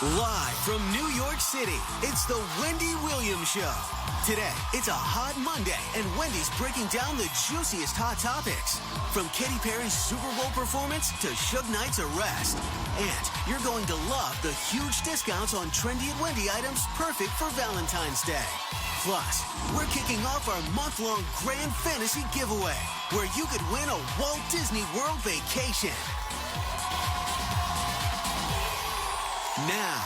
Live from New York City, it's the Wendy Williams Show. Today, it's a hot Monday, and Wendy's breaking down the juiciest hot topics. From Katy Perry's Super Bowl performance to Suge Knight's arrest. And you're going to love the huge discounts on trendy at Wendy items perfect for Valentine's Day. Plus, we're kicking off our month-long Grand Fantasy Giveaway, where you could win a Walt Disney World vacation. Now,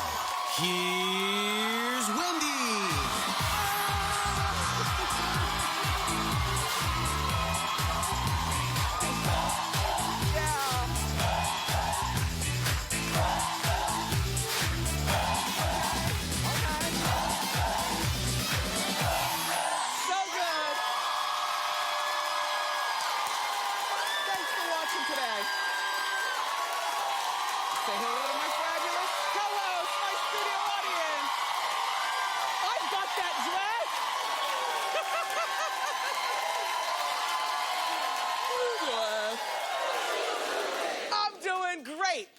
here's Wendy.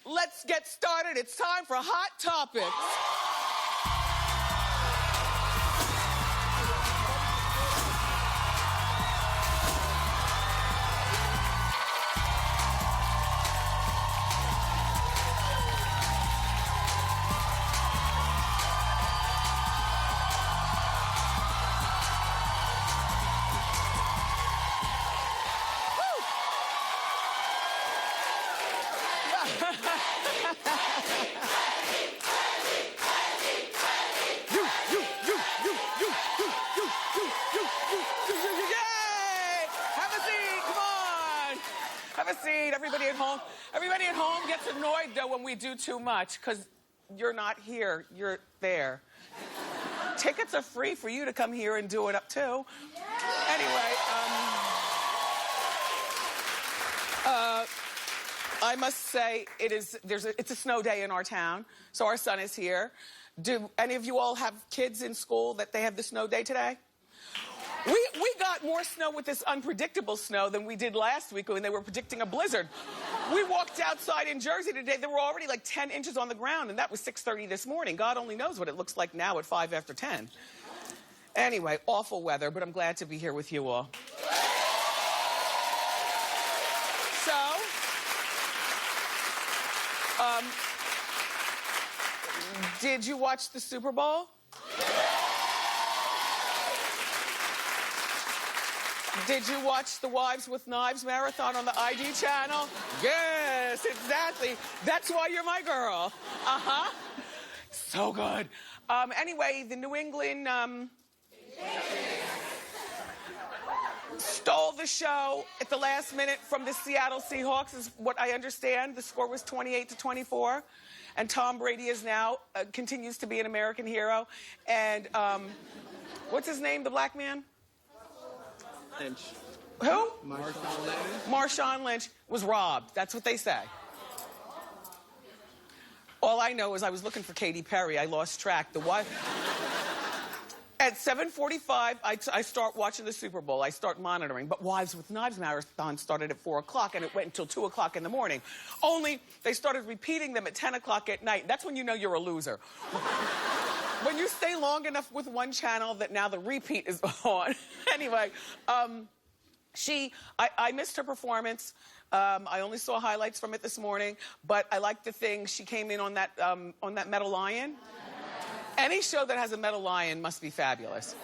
Let's get started. It's time for Hot Topics. Everybody at home gets annoyed, though, when we do too much, because you're not here. You're there. Tickets are free for you to come here and do it up, too. Anyway, I must say, it's a snow day in our town, so our son is here. Do any of you all have kids in school that they have the snow day today? We got more snow with this unpredictable snow than we did last week when they were predicting a blizzard. We walked outside in Jersey today. There were already like 10 inches on the ground, and that was 6:30 this morning. God only knows what it looks like now at 5 after 10. Anyway, awful weather, but I'm glad to be here with you all. So, did you watch the Super Bowl? Did you watch the Wives with Knives marathon on the ID channel? Yes, exactly. That's why you're my girl. Uh-huh. So good. Anyway, the New England stole the show at the last minute from the Seattle Seahawks, is what I understand. The score was 28-24. And Tom Brady is now, continues to be an American hero. And what's his name, the black man? Lynch. Who? Marshawn Lynch. Marshawn Lynch was robbed. That's what they say. All I know is I was looking for Katy Perry. I lost track. At 7:45, I start watching the Super Bowl. I start monitoring. But Wives with Knives marathon started at 4 o'clock, and it went until 2 o'clock in the morning. Only they started repeating them at 10 o'clock at night. That's when you know you're a loser. When you stay long enough with one channel that now the repeat is on. Anyway, I missed her performance. I only saw highlights from it this morning, but I like the thing. She came in on that metal lion. Any show that has a metal lion must be fabulous.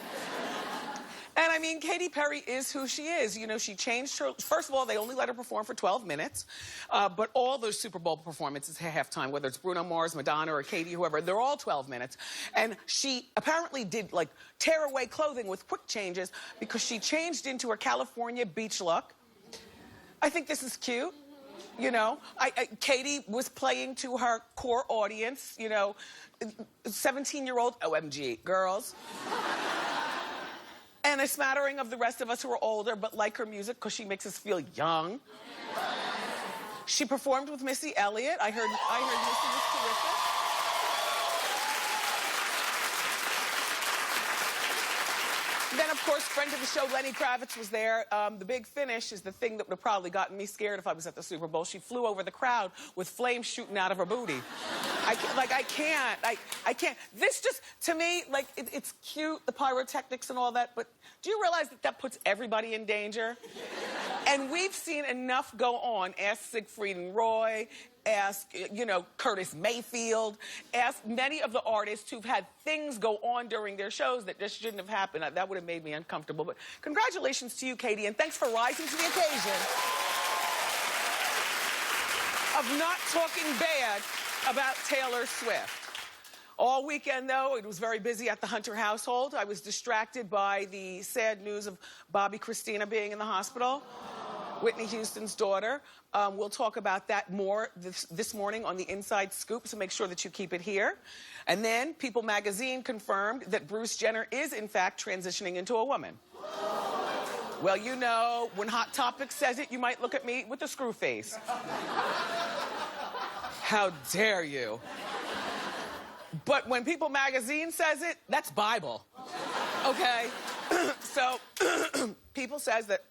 And I mean, Katy Perry is who she is. You know, she changed her... First of all, they only let her perform for 12 minutes. But all those Super Bowl performances at halftime, whether it's Bruno Mars, Madonna, or Katy, whoever, they're all 12 minutes. And she apparently did, like, tear away clothing with quick changes because she changed into her California beach look. I think this is cute. You know, Katy was playing to her core audience, you know, 17-year-old OMG girls. And a smattering of the rest of us who are older but like her music because she makes us feel young. She performed with Missy Elliott. I heard Missy was terrific. Then, of course, friend of the show, Lenny Kravitz, was there. The big finish is the thing that would have probably gotten me scared if I was at the Super Bowl. She flew over the crowd with flames shooting out of her booty. I can't. This just, to me, like, it's cute, the pyrotechnics and all that, but do you realize that that puts everybody in danger? And we've seen enough go on. Ask Siegfried and Roy, ask, Curtis Mayfield, ask many of the artists who've had things go on during their shows that just shouldn't have happened. That would have made me uncomfortable. But congratulations to you, Katie, and thanks for rising to the occasion of not talking bad about Taylor Swift. All weekend, though, it was very busy at the Hunter household. I was distracted by the sad news of Bobby Christina being in the hospital, Whitney Houston's daughter. We'll talk about that more this morning on the Inside Scoop, so make sure that you keep it here. And then People magazine confirmed that Bruce Jenner is, in fact, transitioning into a woman. Well, when Hot Topic says it, you might look at me with a screw face. How dare you? But when People magazine says it, that's Bible, okay? So People says that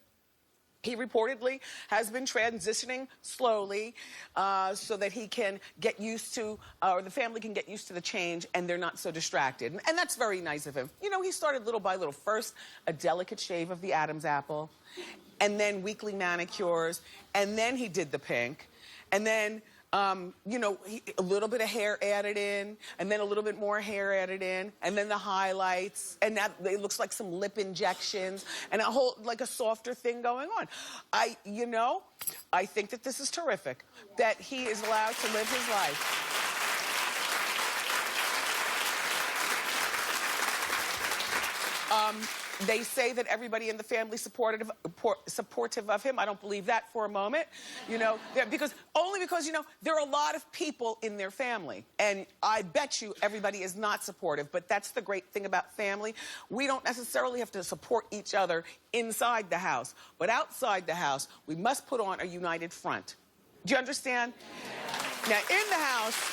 he reportedly has been transitioning slowly so that he can get used to, or the family can get used to the change and they're not so distracted. And that's very nice of him. He started little by little. First, a delicate shave of the Adam's apple, and then weekly manicures, and then he did the pink, and then a little bit of hair added in, and then a little bit more hair added in, and then the highlights, and now it looks like some lip injections, and a softer thing going on. I think that this is terrific, that he is allowed to live his life. They say that everybody in the family supportive of him. I don't believe that for a moment, because there are a lot of people in their family, and I bet you everybody is not supportive. But that's the great thing about family. We don't necessarily have to support each other inside the house, but outside the house, we must put on a united front. Do you understand? Now, in the house,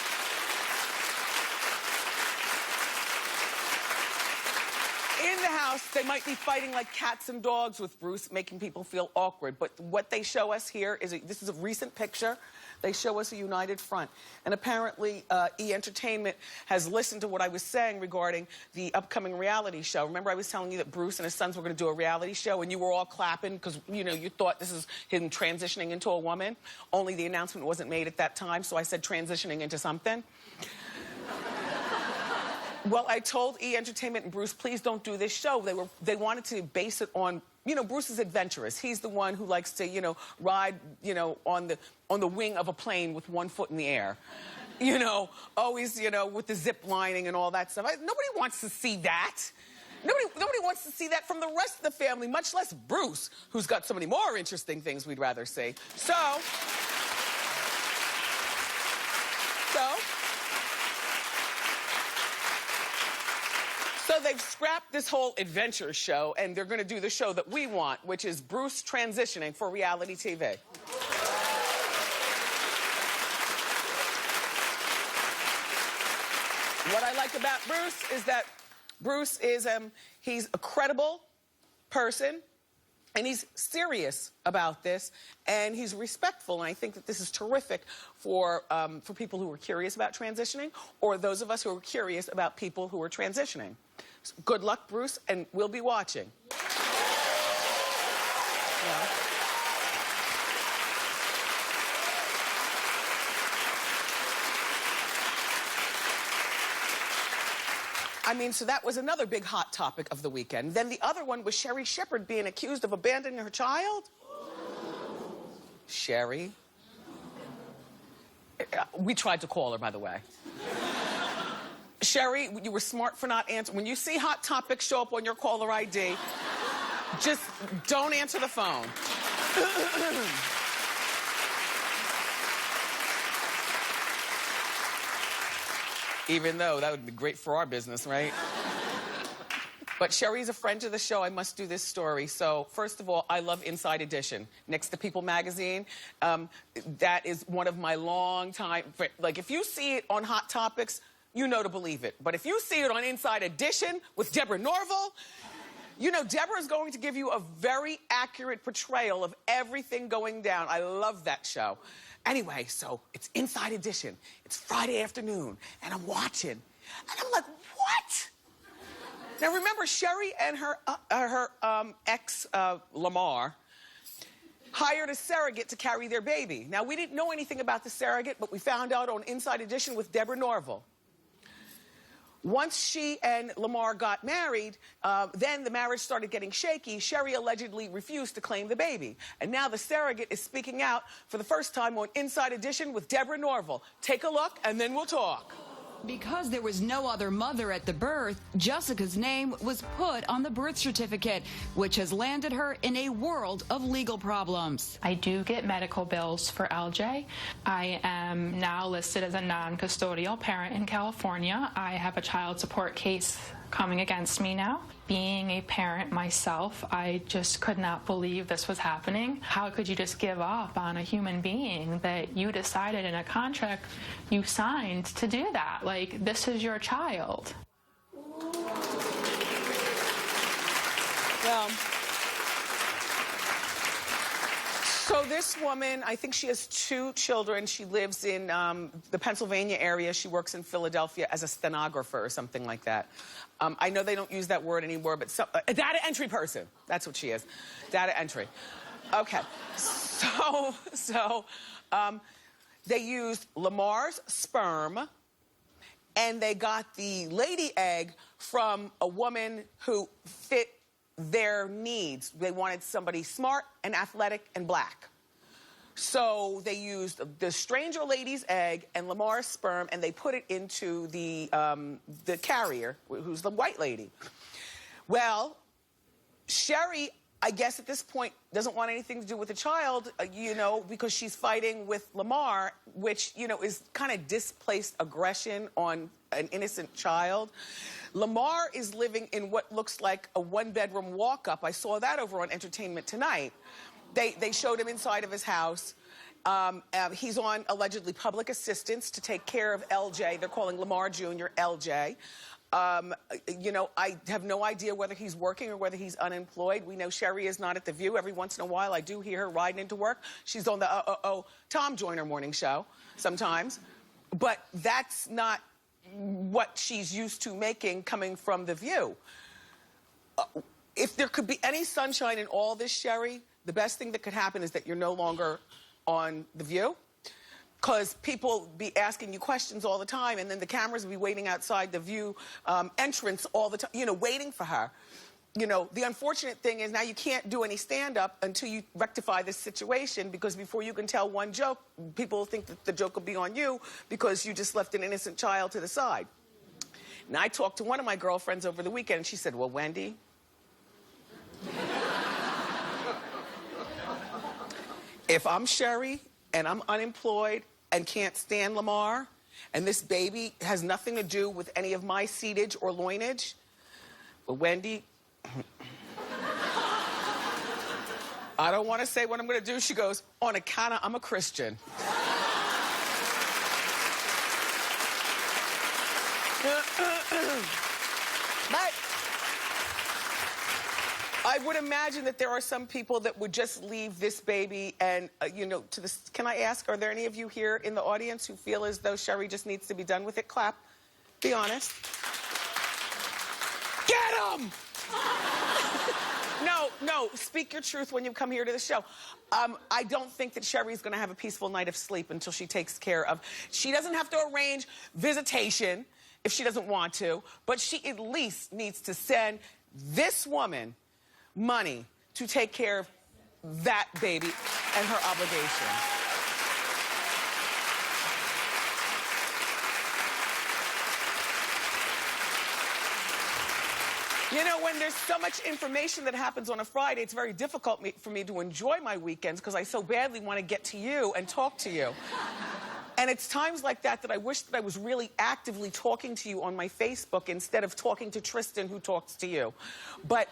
they might be fighting like cats and dogs with Bruce, making people feel awkward. But what they show us here is, this is a recent picture. They show us a united front. And apparently, E! Entertainment has listened to what I was saying regarding the upcoming reality show. Remember I was telling you that Bruce and his sons were going to do a reality show, and you were all clapping because, you thought this is him transitioning into a woman. Only the announcement wasn't made at that time, so I said transitioning into something. Well, I told E! Entertainment and Bruce, please don't do this show. They wanted to base it on, Bruce is adventurous. He's the one who likes to, ride, on the wing of a plane with one foot in the air. Always, with the zip lining and all that stuff. Nobody wants to see that. Nobody wants to see that from the rest of the family, much less Bruce, who's got so many more interesting things we'd rather see. So they've scrapped this whole adventure show, and they're going to do the show that we want, which is Bruce transitioning for reality TV. What I like about Bruce is that Bruce is, he's a credible person, and he's serious about this, and he's respectful, and I think that this is terrific for people who are curious about transitioning, or those of us who are curious about people who are transitioning. So good luck, Bruce, and we'll be watching. Yeah. So that was another big hot topic of the weekend. Then the other one was Serie Shepherd being accused of abandoning her child. Serie. We tried to call her, by the way. Serie, you were smart for not answering. When you see hot topics show up on your caller ID, just don't answer the phone. Even though that would be great for our business, right? But Serie's a friend to the show. I must do this story. So, first of all, I love Inside Edition. Next to People magazine, that is one of my long time... Like, if you see it on Hot Topics, you know to believe it. But if you see it on Inside Edition with Deborah Norville, you know Deborah is going to give you a very accurate portrayal of everything going down. I love that show. Anyway, so it's Inside Edition. It's Friday afternoon, and I'm watching. And I'm like, what? Now, remember, Serie and her ex, Lamar, hired a surrogate to carry their baby. Now, we didn't know anything about the surrogate, but we found out on Inside Edition with Deborah Norville. Once she and Lamar got married, then the marriage started getting shaky. Serie allegedly refused to claim the baby. And now the surrogate is speaking out for the first time on Inside Edition with Deborah Norville. Take a look, and then we'll talk. Because there was no other mother at the birth, Jessica's name was put on the birth certificate, which has landed her in a world of legal problems. I do get medical bills for LJ. I am now listed as a non-custodial parent in California. I have a child support case coming against me now. Being a parent myself, I just could not believe this was happening. How could you just give up on a human being that you decided in a contract you signed to do that? Like, this is your child. Well, so this woman, I think she has 2 children. She lives in the Pennsylvania area. She works in Philadelphia as a stenographer or something like that. I know they don't use that word anymore, but a data entry person. That's what she is, data entry. Okay, so they used Lamar's sperm, and they got the lady egg from a woman who fit their needs. They wanted somebody smart and athletic and black. So they used the stranger lady's egg and Lamar's sperm, and they put it into the carrier, who's the white lady. Well, Serie, I guess at this point, doesn't want anything to do with the child, you know, because she's fighting with Lamar, which, you know, is kind of displaced aggression on an innocent child. Lamar is living in what looks like a 1-bedroom walk-up. I saw that over on Entertainment Tonight. They showed him inside of his house. He's on allegedly public assistance to take care of LJ. They're calling Lamar Jr. LJ. You know, I have no idea whether he's working or whether he's unemployed. We know Serie is not at The View. Every once in a while, I do hear her riding into work. She's on the Tom Joyner morning show sometimes. But that's not what she's used to making coming from The View. If there could be any sunshine in all this, Serie, the best thing that could happen is that you're no longer on The View, because people be asking you questions all the time, and then the cameras will be waiting outside The View entrance all the time, you know, waiting for her. You know, the unfortunate thing is now you can't do any stand-up until you rectify this situation, because before you can tell one joke, people will think that the joke will be on you because you just left an innocent child to the side. And I talked to one of my girlfriends over the weekend, and she said, well, Wendy, if I'm Serie and I'm unemployed and can't stand Lamar, and this baby has nothing to do with any of my seedage or loinage, but Wendy, I don't want to say what I'm going to do. She goes, on account of I'm a Christian. But I would imagine that there are some people that would just leave this baby and, you know, to this. Can I ask, are there any of you here in the audience who feel as though Serie just needs to be done with it? Clap. Be honest. Get him! No, speak your truth when you come here to the show. I don't think that Sherry's going to have a peaceful night of sleep until she takes care of. She doesn't have to arrange visitation if she doesn't want to, but she at least needs to send this woman money to take care of that baby and her obligation. You know, when there's so much information that happens on a Friday, it's very difficult for me to enjoy my weekends because I so badly want to get to you and talk to you. And it's times like that that I wish that I was really actively talking to you on my Facebook instead of talking to Tristan, who talks to you. But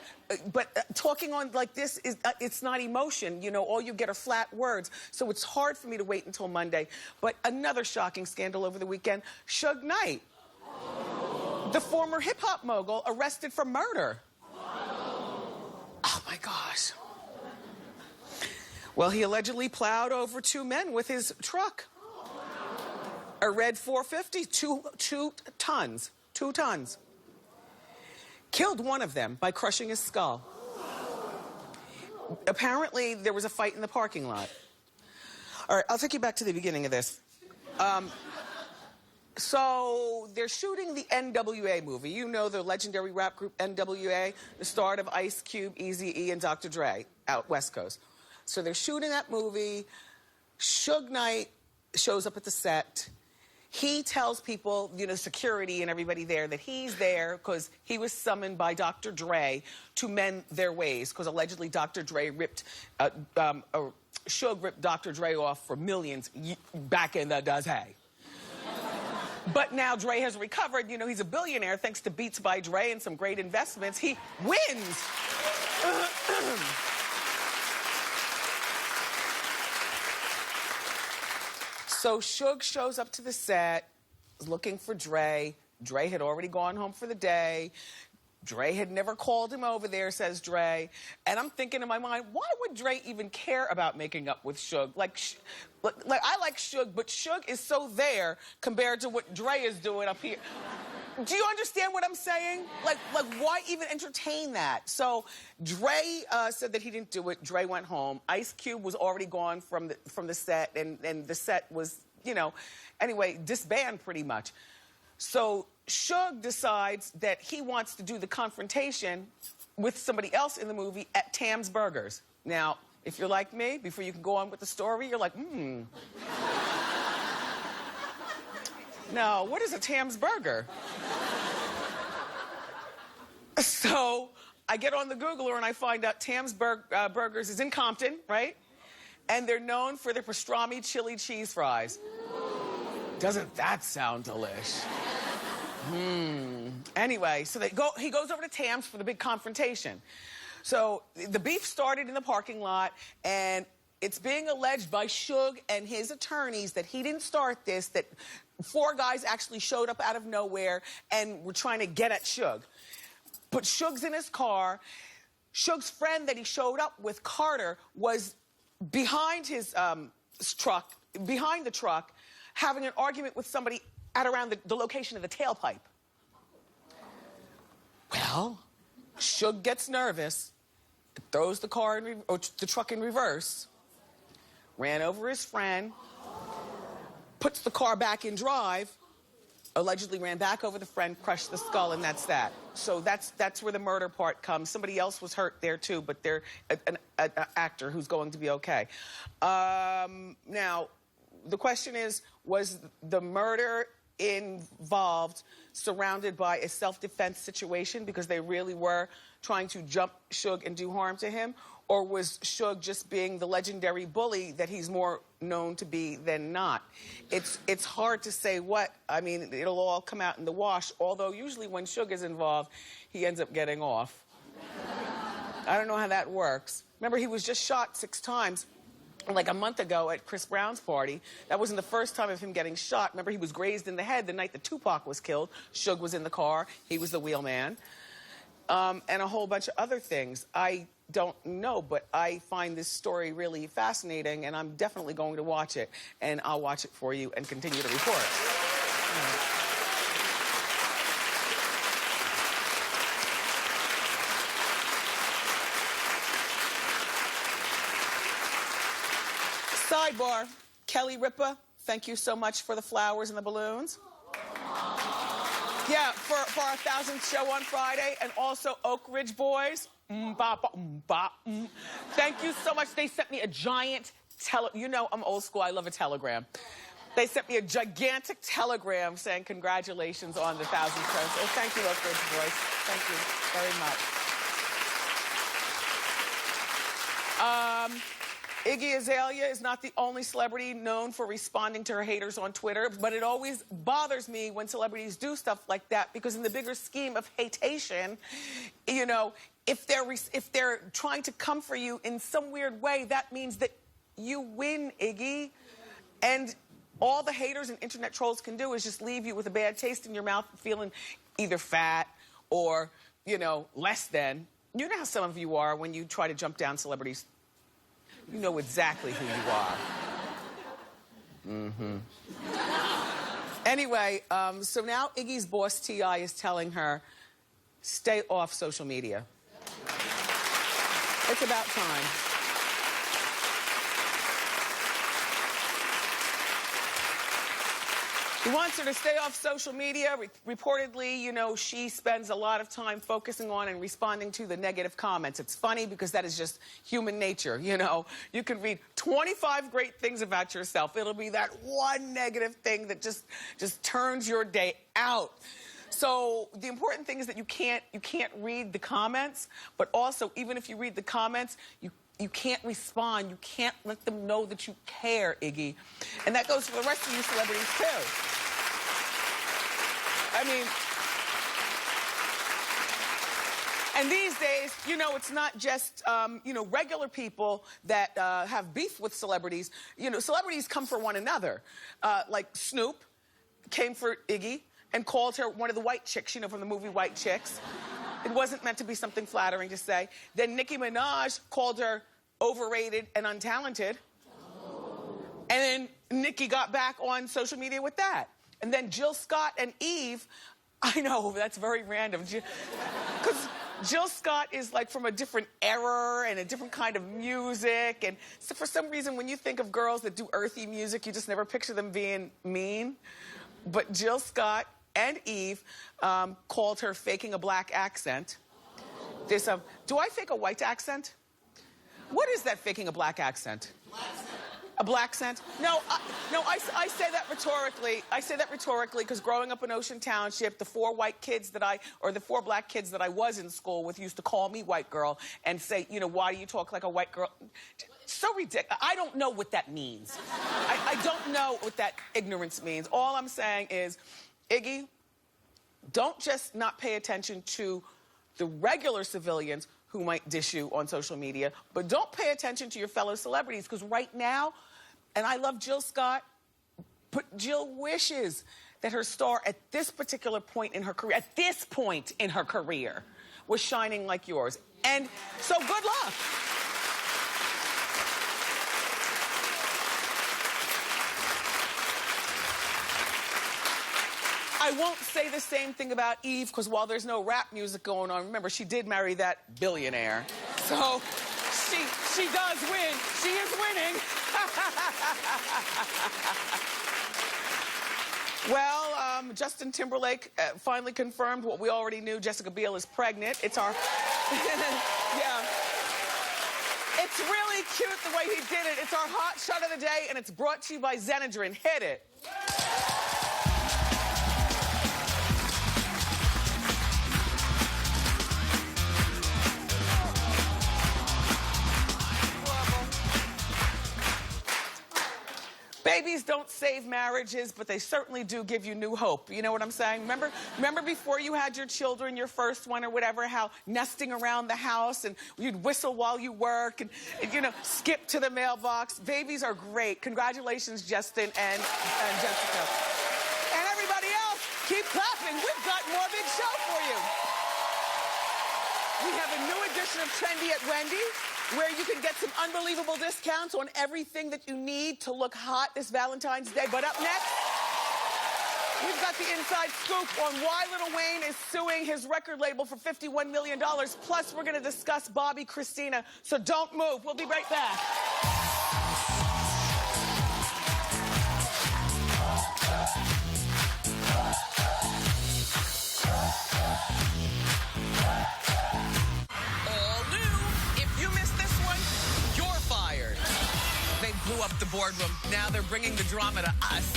talking on like this, it's not emotion. You know, all you get are flat words. So it's hard for me to wait until Monday. But another shocking scandal over the weekend, Suge Knight, the former hip-hop mogul, arrested for murder. Oh, my gosh. Well, he allegedly plowed over 2 men with his truck. A red 450, 2 tons. 2 tons. Killed one of them by crushing his skull. Apparently, there was a fight in the parking lot. All right, I'll take you back to the beginning of this. So they're shooting the NWA movie. You know the legendary rap group NWA, the start of Ice Cube, Eazy-E, and Dr. Dre out West Coast. So they're shooting that movie. Suge Knight shows up at the set. He tells people, you know, security and everybody there, that he's there because he was summoned by Dr. Dre to mend their ways, because allegedly Dr. Dre Suge ripped Dr. Dre off for millions back in the day. But now Dre has recovered. You know, he's a billionaire thanks to Beats by Dre and some great investments. He wins. So Suge shows up to the set looking for Dre. Dre had already gone home for the day. Dre had never called him over there, says Dre. And I'm thinking in my mind, why would Dre even care about making up with Suge? Like I like Suge, but Suge is so there compared to what Dre is doing up here. Do you understand what I'm saying? Like why even entertain that? So Dre said that he didn't do it. Dre went home. Ice Cube was already gone from the set, and the set was, you know, anyway, disbanded pretty much. So Suge decides that he wants to do the confrontation with somebody else in the movie at Tam's Burgers. Now, if you're like me, before you can go on with the story, you're like, Now, what is a Tam's Burger? So I get on the Googler and I find out Tam's Burgers is in Compton, right? And they're known for their pastrami chili cheese fries. Doesn't that sound delish? Anyway, so he goes over to Tam's for the big confrontation. So the beef started in the parking lot, and it's being alleged by Suge and his attorneys that he didn't start this, that 4 guys actually showed up out of nowhere and were trying to get at Suge. But Suge's in his car. Suge's friend that he showed up with, Carter, was behind his truck, behind the truck, having an argument with somebody at around the location of the tailpipe. Well, Suge gets nervous, throws the truck in reverse, ran over his friend, puts the car back in drive, allegedly ran back over the friend, crushed the skull, and that's that. So that's where the murder part comes. Somebody else was hurt there too, but they're an actor who's going to be okay. Now, the question is, was the murder involved surrounded by a self-defense situation because they really were trying to jump Suge and do harm to him? Or was Suge just being the legendary bully that he's more known to be than not? It's hard to say what. I mean, it'll all come out in the wash, although usually when Suge is involved, he ends up getting off. I don't know how that works. Remember, he was just shot 6 times. Like a month ago at Chris Brown's party. That wasn't the first time of him getting shot. Remember, he was grazed in the head the night that Tupac was killed. Suge was in the car. He was the wheelman. And a whole bunch of other things. I don't know, but I find this story really fascinating, and I'm definitely going to watch it. And I'll watch it for you and continue to report. Sidebar, Kelly Ripa, thank you so much for the flowers and the balloons. Yeah, for our 1000th show on Friday, and also Oak Ridge Boys. Thank you so much. They sent me a giant you know, I'm old school, I love a telegram. They sent me a gigantic telegram saying congratulations on the 1000th show. So thank you, Oak Ridge Boys. Thank you very much. Iggy Azalea is not the only celebrity known for responding to her haters on Twitter, but it always bothers me when celebrities do stuff like that, because in the bigger scheme of hatation, you know, if they're trying to come for you in some weird way, that means that you win, Iggy. And all the haters and internet trolls can do is just leave you with a bad taste in your mouth, feeling either fat or, you know, less than. You know how some of you are when you try to jump down celebrities' You know exactly who you are. Mm-hmm. Anyway, so now Iggy's boss, T.I., is telling her, stay off social media. It's about time. He wants her to stay off social media. Reportedly, you know, she spends a lot of time focusing on and responding to the negative comments. It's funny because that is just human nature, you know. You can read 25 great things about yourself. It'll be that one negative thing that just turns your day out. So the important thing is that you can't read the comments, but also, even if you read the comments, you can't respond. You can't let them know that you care, Iggy. And that goes for the rest of you celebrities, too. I mean, and these days, you know, it's not just, you know, regular people that have beef with celebrities. You know, celebrities come for one another. Like Snoop came for Iggy and called her one of the white chicks, you know, from the movie White Chicks. It wasn't meant to be something flattering to say. Then Nicki Minaj called her overrated and untalented. And then Nicki got back on social media with that. And then Jill Scott and Eve, I know, that's very random. Because Jill Scott is like from a different era and a different kind of music. And so for some reason, when you think of girls that do earthy music, you just never picture them being mean. But Jill Scott and Eve called her faking a black accent. There's do I fake a white accent? What is that, faking a black accent? A black accent? No, I say that rhetorically. I say that rhetorically because growing up in Ocean Township, the four black kids that I was in school with used to call me white girl and say, you know, why do you talk like a white girl? So ridiculous. I don't know what that means. I don't know what that ignorance means. All I'm saying is, Iggy, don't just not pay attention to the regular civilians who might dish you on social media, but don't pay attention to your fellow celebrities, because right now, and I love Jill Scott, but Jill wishes that her star at this particular point in her career, was shining like yours. And so good luck. I won't say the same thing about Eve, because while there's no rap music going on, remember, she did marry that billionaire. So she does win. She is winning. Well, Justin Timberlake finally confirmed what we already knew. Jessica Biel is pregnant. It's our... yeah. It's really cute the way he did it. It's our hot shot of the day, and it's brought to you by Xenadrin. Hit it. Babies don't save marriages, but they certainly do give you new hope. You know what I'm saying? Remember before you had your children, your first one or whatever, how nesting around the house and you'd whistle while you work and you know, skip to the mailbox. Babies are great. Congratulations, Justin and Jessica. And everybody else, keep clapping. We've got more big show for you. We have a new edition of Trendy at Wendy, where you can get some unbelievable discounts on everything that you need to look hot this Valentine's Day. But up next, we've got the inside scoop on why Lil Wayne is suing his record label for $51 million. Plus, we're going to discuss Bobby Christina. So don't move. We'll be right back. Blew up the boardroom. Now they're bringing the drama to us.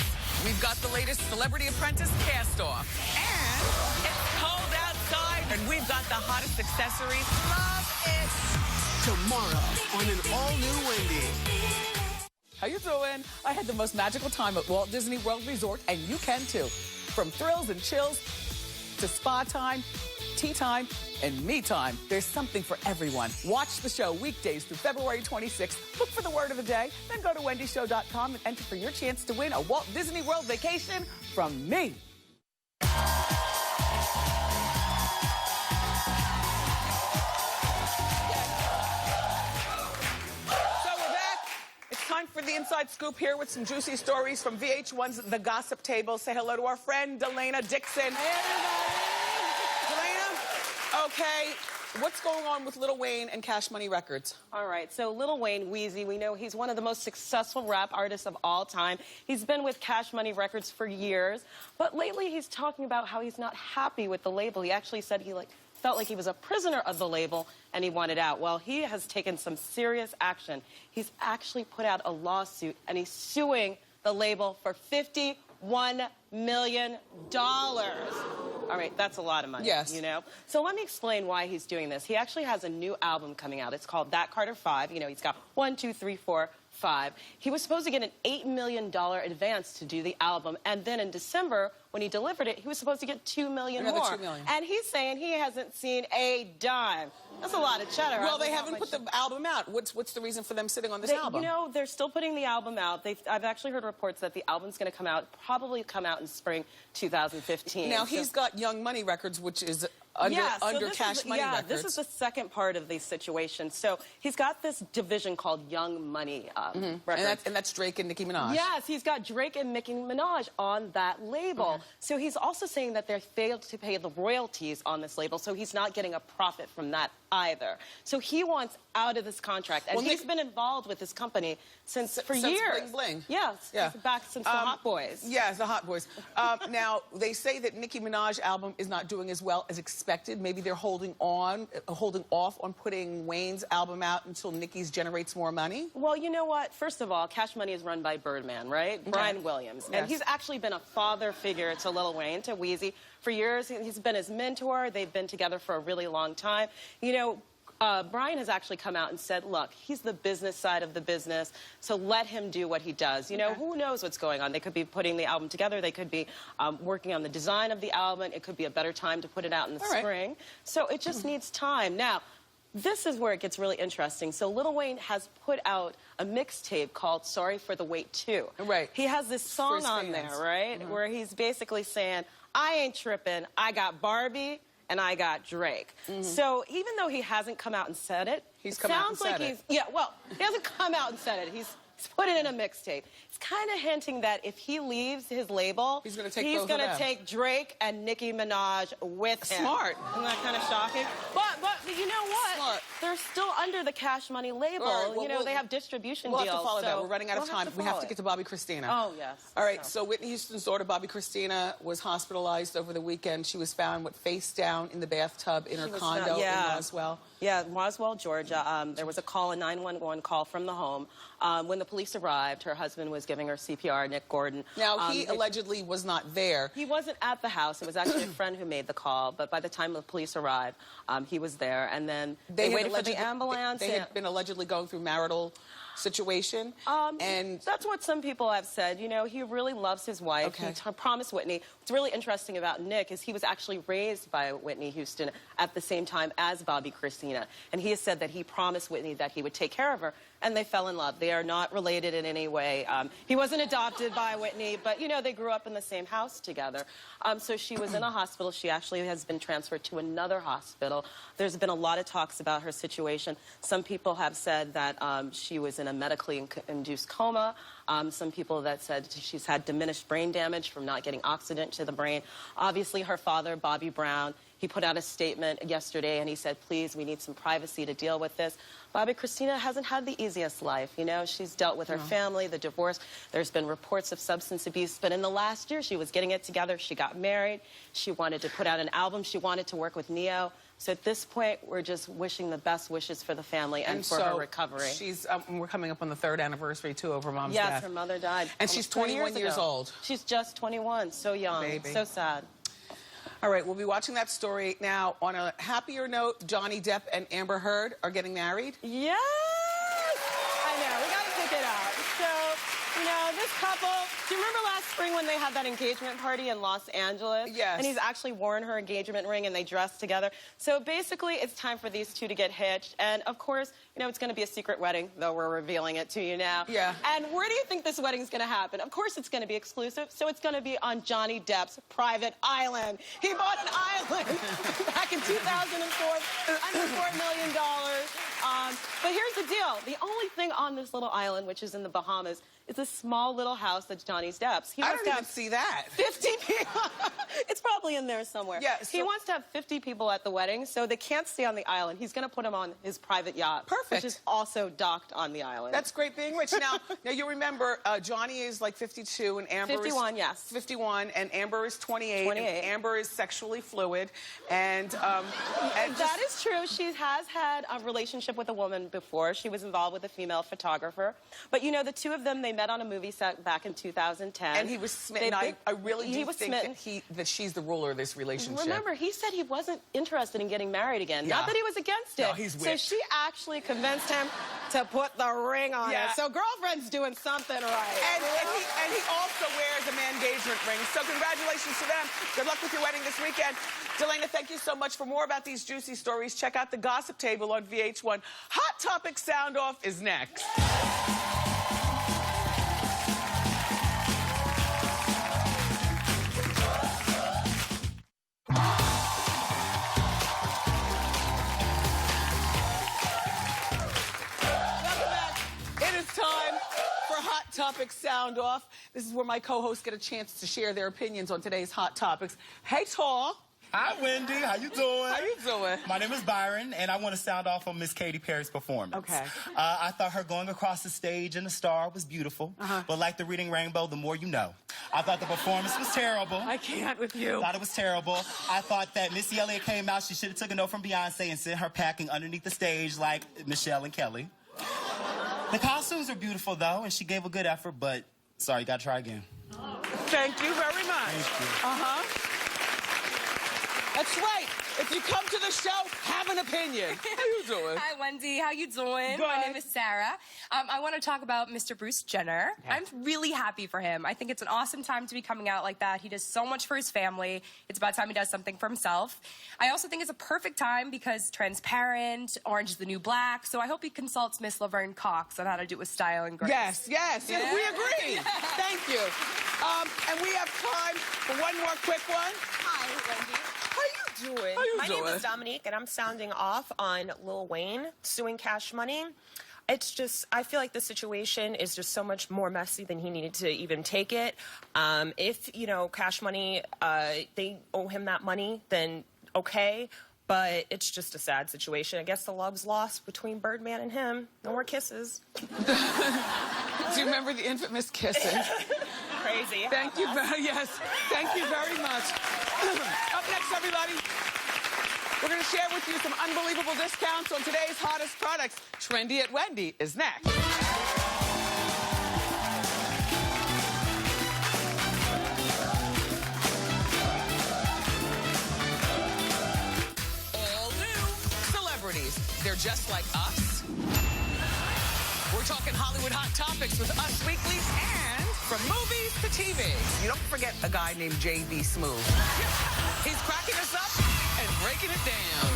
We've got the latest Celebrity Apprentice cast-off. And it's cold outside. And we've got the hottest accessories. Love it. Tomorrow on an all-new Wendy. How you doing? I had the most magical time at Walt Disney World Resort, and you can too. From thrills and chills to spa time, tea time, and me time. There's something for everyone. Watch the show weekdays through February 26th. Look for the word of the day. Then go to wendyshow.com and enter for your chance to win a Walt Disney World vacation from me. So we're back. for the Inside Scoop here with some juicy stories from VH1's The Gossip Table. Say hello to our friend, Delana Dixon. Hey, everybody. Delana, okay, what's going on with Lil Wayne and Cash Money Records? All right, so Lil Wayne, Weezy, we know he's one of the most successful rap artists of all time. He's been with Cash Money Records for years, but lately he's talking about how he's not happy with the label. He actually said he felt like he was a prisoner of the label and he wanted out. Well, he has taken some serious action. He's actually put out a lawsuit and he's suing the label for $51 million. All right, that's a lot of money, yes. You know? So let me explain why he's doing this. He actually has a new album coming out. It's called That Carter 5. You know, he's got 1, 2, 3, 4, 5. He was supposed to get an $8 million advance to do the album, and then in December, when he delivered it, he was supposed to get $2 million Another more. $2 million. And he's saying he hasn't seen a dime. That's a lot of cheddar. Well, they haven't put the album out. What's the reason for them sitting on this album? You know, they're still putting the album out. I've actually heard reports that the album's going to probably come out in spring 2015. Now, he's got Young Money Records, which is under Cash Money Records. This is the second part of the situation. So he's got this division called Young Money Records. And that's Drake and Nicki Minaj. Yes, he's got Drake and Nicki Minaj on that label. So he's also saying that they failed to pay the royalties on this label, so he's not getting a profit from that either. So he wants out of this contract. And he's been involved with this company since years. Bling Bling. Yes, back since the Hot Boys. Yes, the Hot Boys. Now, they say that Nicki Minaj album is not doing as well as expected. Maybe they're holding off on putting Wayne's album out until Nicki's generates more money? Well, you know what? First of all, Cash Money is run by Birdman, right? Okay. Brian Williams. Yes. And he's actually been a father figure to Lil Wayne, to Weezy. For years, he's been his mentor. They've been together for a really long time. You know, Brian has actually come out and said, look, he's the business side of the business, so let him do what he does. You know, who knows what's going on? They could be putting the album together. They could be working on the design of the album. It could be a better time to put it out in the spring. So it just needs time. Now, this is where it gets really interesting. So Lil Wayne has put out a mixtape called Sorry for the Wait 2. Right. He has this song on there, right, where he's basically saying, I ain't tripping. I got Barbie and I got Drake. So even though he hasn't come out and said it, he's come out and said it. Yeah, well, he hasn't come out and said it. He's put it in a mixtape. It's kind of hinting that if he leaves his label, he's going to take Drake and Nicki Minaj with him. Smart. Isn't that kind of shocking? But you know what? Smart. They're still under the Cash Money label. Right, well, you know, they have distribution deals. We'll have to follow that. We're running out of time. We have to it. get to Bobby Christina. Oh, yes. All right, so Whitney Houston's daughter, Bobby Christina, was hospitalized over the weekend. She was found, face down in the bathtub in her condo in Roswell. Yeah, Roswell, Georgia. There was a 911 call from the home. When the police arrived, her husband was giving her CPR, Nick Gordon. Now, he allegedly was not there. He wasn't at the house. It was actually a friend who made the call. But by the time the police arrived, he was there. And then they waited for the ambulance. They had been allegedly going through marital situation. And that's what some people have said. You know, he really loves his wife. Okay. He promised Whitney. What's really interesting about Nick is he was actually raised by Whitney Houston at the same time as Bobby Christina. And he has said that he promised Whitney that he would take care of her. And they fell in love. They are not related in any way. He wasn't adopted by Whitney, but, you know, they grew up in the same house together. So she was in a hospital. She actually has been transferred to another hospital. There's been a lot of talks about her situation. Some people have said that she was in a medically induced coma. Some people that said she's had diminished brain damage from not getting oxygen to the brain. Obviously, her father, Bobby Brown, he put out a statement yesterday and he said, please, we need some privacy to deal with this. Bobby Christina hasn't had the easiest life. You know, she's dealt with her family, the divorce. There's been reports of substance abuse. But in the last year, she was getting it together. She got married. She wanted to put out an album. She wanted to work with Neo. So at this point, we're just wishing the best wishes for the family and for her recovery. She's, we're coming up on the 3rd anniversary, too, of her mom's death. Yes, her mother died. And she's 21 years old. She's just 21. So young. Baby. So sad. All right, we'll be watching that story. Now, on a happier note, Johnny Depp and Amber Heard are getting married. Yes! I know. We got to pick it up. So, you know, this couple, do you remember last spring when they had that engagement party in Los Angeles? Yes. And he's actually worn her engagement ring and they dressed together. So basically, it's time for these two to get hitched. And of course, you know, it's going to be a secret wedding, though we're revealing it to you now. Yeah. And where do you think this wedding's going to happen? Of course, it's going to be exclusive. So it's going to be on Johnny Depp's private island. He bought an island back in 2004, under $4 million. But here's the deal. The only thing on this little island, which is in the Bahamas, is a small little house that's Johnny Depp's. I don't even see that. 50 people. It's probably in there somewhere. Yeah, He wants to have 50 people at the wedding, so they can't stay on the island. He's going to put them on his private yacht. Perfect. Which is also docked on the island. That's great being rich. Now you remember, Johnny is like 52 and Amber 51, is... yes. 51, and Amber is 28. 28. And Amber is sexually fluid. And that is true. She has had a relationship with a woman before. She was involved with a female photographer. But, you know, the two of them, they met on a movie set back in 2010. And he was smitten. I really do think that she's the ruler of this relationship. Remember, he said he wasn't interested in getting married again. Yeah. Not that he was against it. No, he's so she actually convinced him to put the ring on it. So girlfriend's doing something right. And he also wears a man engagement ring. So congratulations to them. Good luck with your wedding this weekend. Delana, thank you so much. For more about these juicy stories, check out the Gossip Table on VH1. Hot Topic Sound Off is next. Topic Sound Off. This is where my co-hosts get a chance to share their opinions on today's hot topics. Hey, Tall. Hi, Wendy. How you doing? How you doing? My name is Byron, and I want to sound off on Miss Katy Perry's performance. Okay. I thought her going across the stage in the star was beautiful, but like the reading rainbow, the more you know. I thought the performance was terrible. I can't with you. Thought it was terrible. I thought that Missy Elliott came out, she should have took a note from Beyonce and sent her packing underneath the stage like Michelle and Kelly. The costumes are beautiful, though, and she gave a good effort, but sorry, you gotta try again. Thank you very much. Thank you. That's right. If you come to the show, have an opinion. How you doing? Hi, Wendy. How you doing? Good. My name is Sarah. I want to talk about Mr. Bruce Jenner. Yeah. I'm really happy for him. I think it's an awesome time to be coming out like that. He does so much for his family. It's about time he does something for himself. I also think it's a perfect time because transparent, Orange is the New Black. So I hope he consults Miss Laverne Cox on how to do it with style and grace. Yes, we agree. Thank you. And we have time for one more quick one. Hi, Wendy. How you doing? My name is Dominique, and I'm sounding off on Lil Wayne suing Cash Money. It's just, I feel like the situation is just so much more messy than he needed to even take it. If, you know, Cash Money, they owe him that money, then okay. But it's just a sad situation. I guess the love's lost between Birdman and him. No more kisses. Do you remember the infamous kissing? Crazy. Thank you very much. Up next, everybody, we're going to share with you some unbelievable discounts on today's hottest products. Trendy at Wendy is next. All new celebrities. They're just like us. We're talking Hollywood hot topics with Us Weeklies and from movies to TV. You don't forget a guy named J.B. Smooth. He's cracking us up and breaking it down.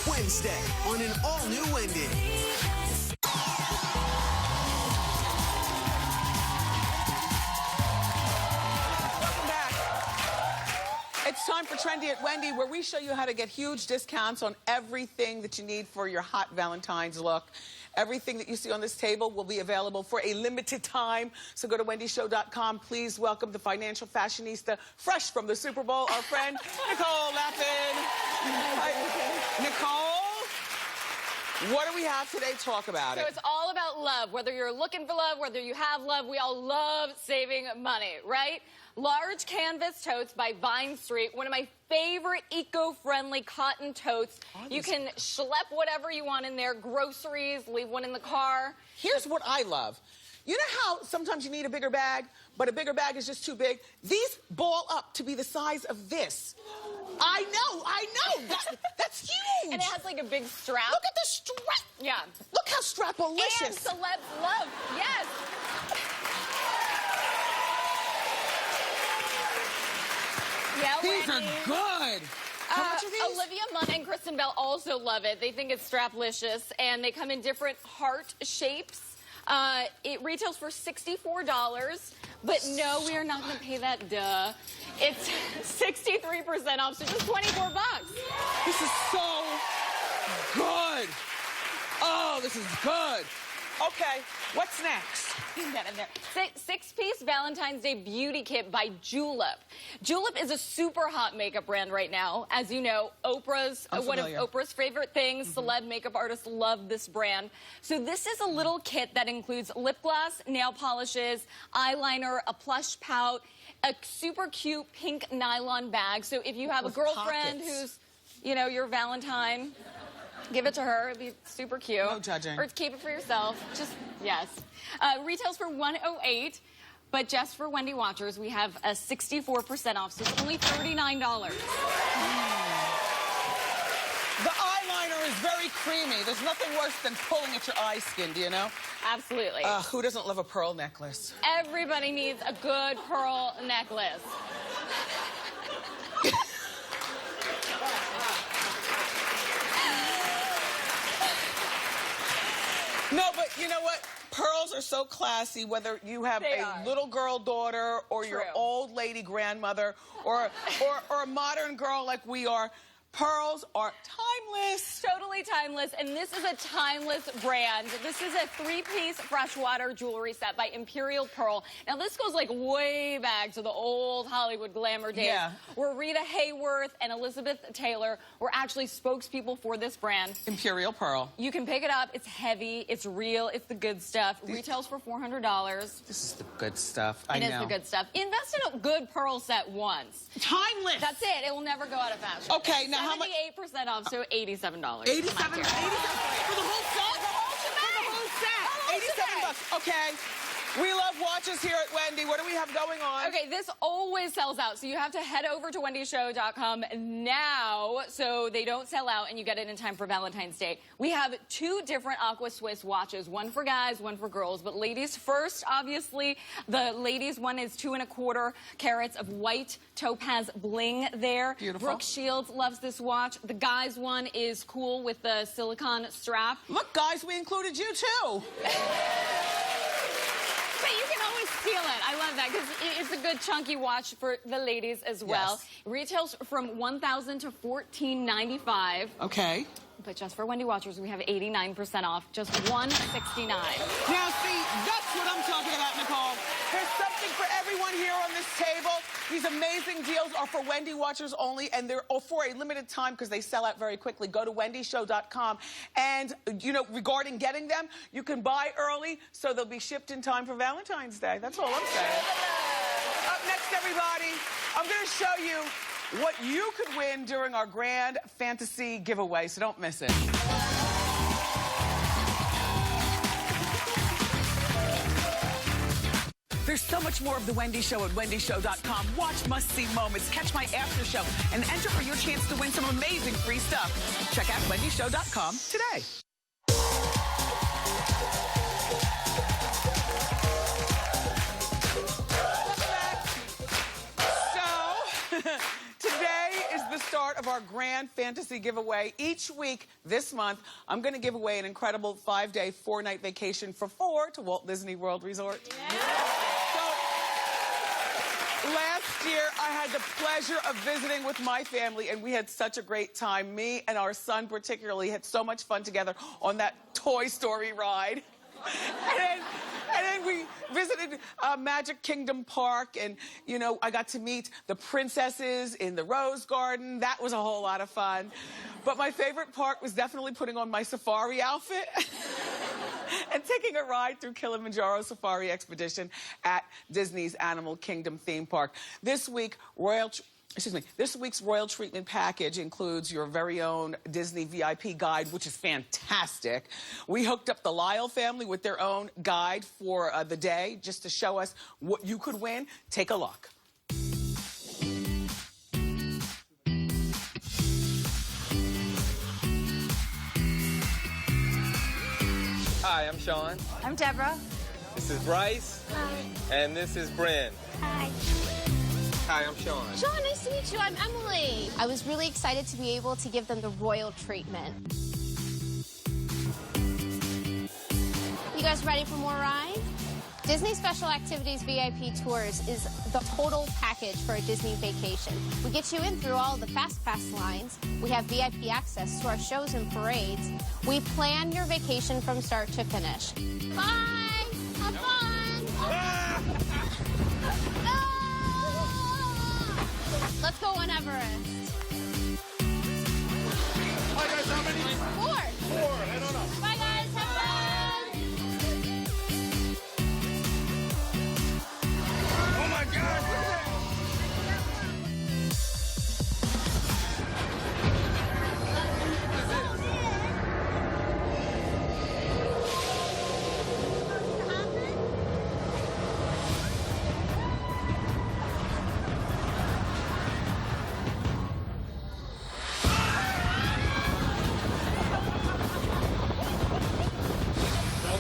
Wednesday on an all-new Wendy. Welcome back. It's time for Trendy at Wendy, where we show you how to get huge discounts on everything that you need for your hot Valentine's look. Everything that you see on this table will be available for a limited time. So go to wendyshow.com. Please welcome the financial fashionista, fresh from the Super Bowl, our friend Nicole Lappin. Hi, Nicole, what do we have today? Talk about So it. it's all about love. Whether you're looking for love, whether you have love, we all love saving money, right? Large canvas totes by Vine Street, one of my favorite eco-friendly cotton totes. You can schlep whatever you want in there, groceries, leave one in the car. Here's what I love. You know how sometimes you need a bigger bag, but a bigger bag is just too big? These ball up to be the size of this. I know. That's huge. And it has like a big strap. Look at the strap. Yeah. Look how strapalicious. And celebs love. Yes. Yeah, These Wendy. are good. How much are these? Olivia Munn and Kristen Bell also love it. They think it's straplicious, and they come in different heart shapes. It retails for $64, but no, we are not going to pay that, duh. It's 63% off, so just $24. This is so good. Oh, this is good. Okay, what's next? Get in there. Six-piece Valentine's Day beauty kit by Julep. Julep is a super hot makeup brand right now. As you know, one of Oprah's favorite things. Celeb makeup artists love this brand. So this is a little kit that includes lip gloss, nail polishes, eyeliner, a plush pout, a super cute pink nylon bag. So if you have a girlfriend who's, you know, your Valentine, give it to her. It'd be super cute. No judging. Or keep it for yourself. Just, yes. Retails for $108, but just for Wendy watchers, we have a 64% off, so it's only $39. The eyeliner is very creamy. There's nothing worse than pulling at your eye skin, do you know? Absolutely. Who doesn't love a pearl necklace? Everybody needs a good pearl necklace. No, but you know what? Pearls are so classy, whether you have a little girl daughter or your old lady grandmother or a modern girl like we are. Pearls are timeless. Totally timeless, and this is a timeless brand. This is a three-piece freshwater jewelry set by Imperial Pearl. Now, this goes like way back to the old Hollywood glamour days, where Rita Hayworth and Elizabeth Taylor were actually spokespeople for this brand. Imperial Pearl. You can pick it up. It's heavy. It's real. It's the good stuff. Retails for $400. This is the good stuff. I know. It is the good stuff. Invest in a good pearl set once. Timeless. That's it. It will never go out of fashion. Okay, now how much? 78% off, so $87. $87 for the whole set? For the whole shebang. For the whole set. $87. Okay. We love watches here at Wendy. What do we have going on? Okay, this always sells out, so you have to head over to wendyshow.com now so they don't sell out and you get it in time for Valentine's Day. We have two different Aqua Swiss watches, one for guys, one for girls, but ladies first, obviously. The ladies one is 2¼ carats of white topaz bling there. Beautiful. Brooke Shields loves this watch. The guys one is cool with the silicone strap. Look, guys, we included you too. But you can always steal it. I love that because it's a good chunky watch for the ladies as well. Yes. Retails from $1,000 to $1,495. Okay. But just for Wendy watchers, we have 89% off, just $169. Now, see, that's what I'm talking about, Nicole. There's something for everyone here on this table. These amazing deals are for Wendy watchers only, and they're for a limited time because they sell out very quickly. Go to wendyshow.com. And, you know, regarding getting them, you can buy early so they'll be shipped in time for Valentine's Day. That's all I'm saying. Up next, everybody, I'm going to show you what you could win during our grand fantasy giveaway, so don't miss it. There's so much more of The Wendy Show at wendyshow.com. Watch must-see moments, catch my after show, and enter for your chance to win some amazing free stuff. Check out wendyshow.com today. Today is the start of our grand fantasy giveaway. Each week this month, I'm going to give away an incredible 5-day, 4-night vacation for 4 to Walt Disney World Resort. Yeah. So, last year, I had the pleasure of visiting with my family, and we had such a great time. Me and our son particularly had so much fun together on that Toy Story ride. And then we visited Magic Kingdom Park, and, you know, I got to meet the princesses in the Rose Garden. That was a whole lot of fun. But my favorite part was definitely putting on my safari outfit and taking a ride through Kilimanjaro Safari Expedition at Disney's Animal Kingdom theme park. This week's Royal Treatment Package includes your very own Disney VIP guide, which is fantastic. We hooked up the Lyle family with their own guide for the day, just to show us what you could win. Take a look. Hi, I'm Sean. I'm Deborah. This is Bryce. Hi. And this is Bryn. Hi. Hi, I'm Sean. Sean, nice to meet you. I'm Emily. I was really excited to be able to give them the royal treatment. You guys ready for more rides? Disney Special Activities VIP Tours is the total package for a Disney vacation. We get you in through all the Fast Pass lines. We have VIP access to our shows and parades. We plan your vacation from start to finish. Bye! Have fun! Let's go on Everest. Hi guys, how many? 4. 4, head on up. Bye guys, have fun! Oh my God,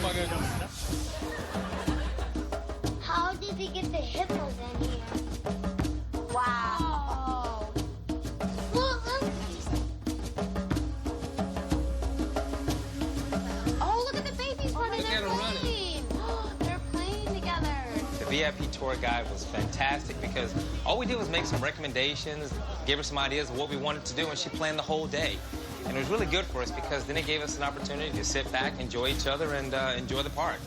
look at that! How did they get the hippos in here? Wow. Look. Oh, look at the babies running. They're running. playing. They're playing together. The VIP tour guide was fantastic because all we did was make some recommendations, give her some ideas of what we wanted to do, and she planned the whole day. And it was really good for us because then it gave us an opportunity to sit back, enjoy each other, and enjoy the park.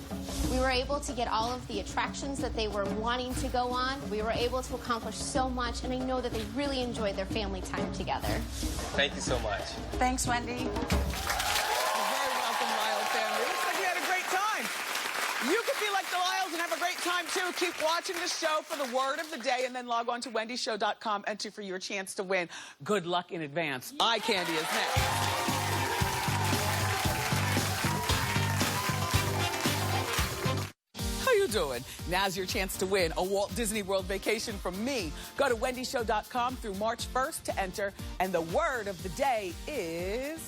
We were able to get all of the attractions that they were wanting to go on. We were able to accomplish so much, and I know that they really enjoyed their family time together. Thank you so much. Thanks, Wendy. You're very welcome, Lyle family. Looks like we had a great time. You could be like the Lyles and have a great time, too. Keep watching the show for the word of the day, and then log on to wendyshow.com, enter for your chance to win. Good luck in advance. Eye candy is next. How you doing? Now's your chance to win a Walt Disney World vacation from me. Go to wendyshow.com through March 1st to enter, and the word of the day is...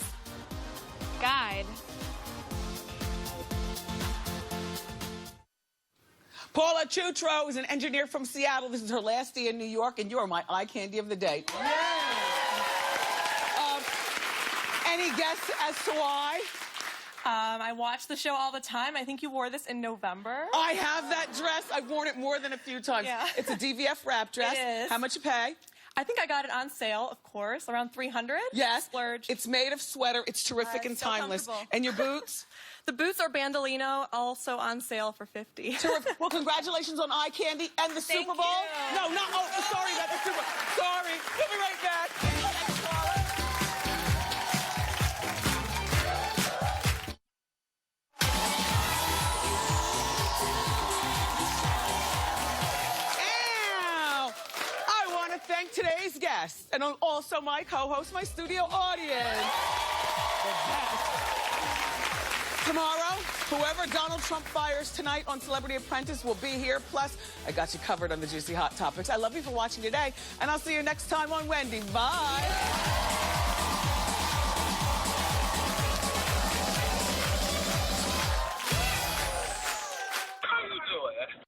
Guide. Paula Chutro is an engineer from Seattle. This is her last day in New York, and you're my eye candy of the day. Any guess as to why? I watch the show all the time. I think you wore this in November. I have that dress. I've worn it more than a few times. Yeah. It's a DVF wrap dress. It is. How much you pay? I think I got it on sale, of course, around $300. Yes. Splurge. It's made of sweater. It's terrific and so timeless. comfortable. And your boots? The boots are Bandolino, also on sale for $50. Terrific. Well, congratulations on eye candy and the Super Bowl. you. No, not. Oh, sorry about the Super Bowl. Sorry. We'll be right back. Thanks, Paula. Ow! I want to thank today's guests and also my co-host, my studio audience. The best. Tomorrow, whoever Donald Trump fires tonight on Celebrity Apprentice will be here. Plus, I got you covered on the juicy hot topics. I love you for watching today, and I'll see you next time on Wendy. Bye. How you doing?